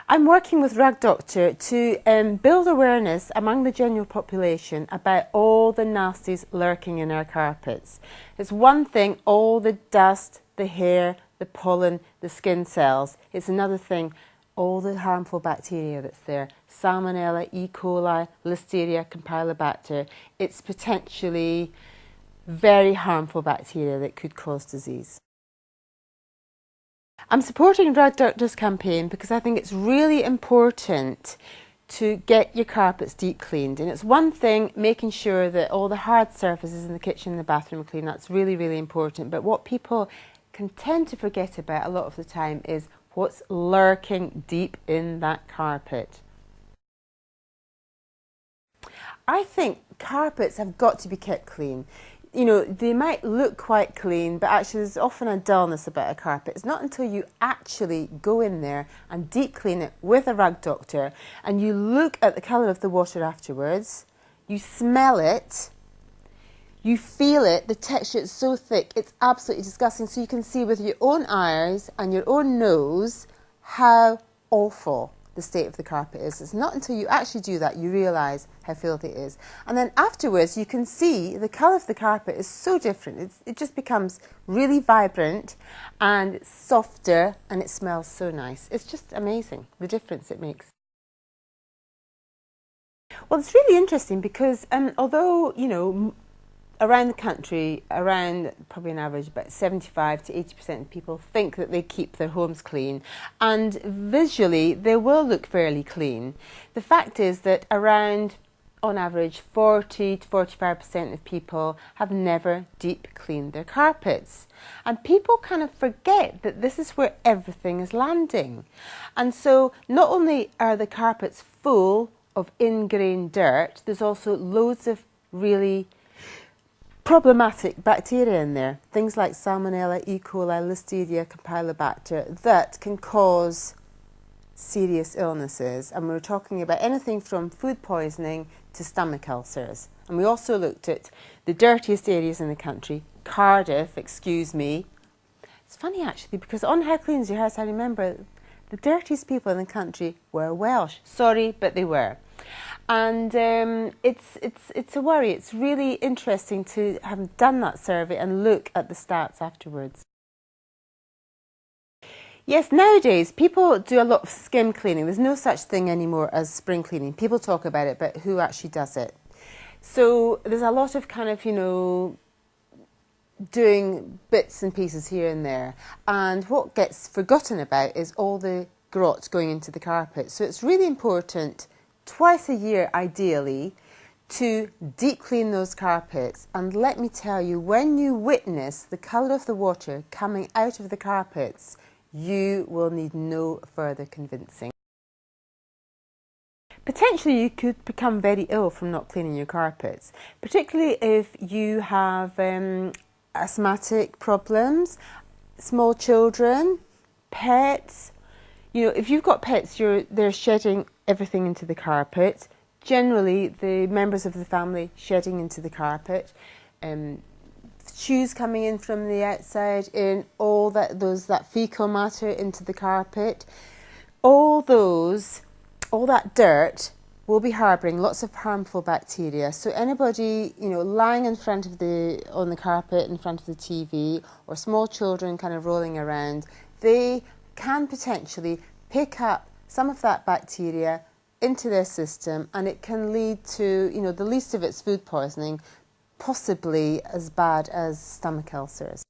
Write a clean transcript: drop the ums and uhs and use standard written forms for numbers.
I'm working with Rug Doctor to build awareness among the general population about all the nasties lurking in our carpets. It's one thing, all the dust, the hair, the pollen, the skin cells. It's another thing, all the harmful bacteria that's there. Salmonella, E. coli, Listeria, Campylobacter. It's potentially very harmful bacteria that could cause disease. I'm supporting Rug Doctor's campaign because I think it's really important to get your carpets deep cleaned. And it's one thing making sure that all the hard surfaces in the kitchen and the bathroom are clean. That's really, really important. But what people can tend to forget about a lot of the time is what's lurking deep in that carpet. I think carpets have got to be kept clean. You know, they might look quite clean, but actually there's often a dullness about a carpet. It's not until you actually go in there and deep clean it with a Rug Doctor and you look at the colour of the water afterwards, you smell it, you feel it, the texture is so thick, it's absolutely disgusting. So you can see with your own eyes and your own nose how awful the state of the carpet is. It's not until you actually do that you realise how filthy it is. And then afterwards you can see the colour of the carpet is so different. It just becomes really vibrant and it's softer and it smells so nice. It's just amazing the difference it makes. Well, it's really interesting because although, you know, around the country, around probably an average about 75 to 80% of people think that they keep their homes clean, and visually they will look fairly clean. The fact is that around, on average, 40 to 45% of people have never deep cleaned their carpets. And people kind of forget that this is where everything is landing. And so not only are the carpets full of ingrained dirt, there's also loads of really problematic bacteria in there, things like Salmonella, E. coli, Listeria, Campylobacter, that can cause serious illnesses. And we're talking about anything from food poisoning to stomach ulcers. And we also looked at the dirtiest areas in the country, Cardiff, excuse me. It's funny actually, because on How Clean Is Your House, I remember the dirtiest people in the country were Welsh. Sorry, but they were. And it's a worry. It's really interesting to have done that survey and look at the stats afterwards. Yes, nowadays people do a lot of skim cleaning. There's no such thing anymore as spring cleaning. People talk about it, but who actually does it? So there's a lot of kind of, you know, doing bits and pieces here and there. And what gets forgotten about is all the grot going into the carpet. So it's really important twice a year, ideally, to deep clean those carpets. And let me tell you, when you witness the colour of the water coming out of the carpets, you will need no further convincing. Potentially you could become very ill from not cleaning your carpets, particularly if you have asthmatic problems, small children, pets. You know, if you've got pets, they're shedding everything into the carpet. Generally, the members of the family shedding into the carpet. Shoes coming in from the outside, in all that fecal matter into the carpet. All that dirt will be harbouring lots of harmful bacteria. So anybody, you know, lying in front of on the carpet in front of the TV, or small children kind of rolling around, they can potentially pick up some of that bacteria into their system, and it can lead to, you know, the least of it's food poisoning, possibly as bad as stomach ulcers.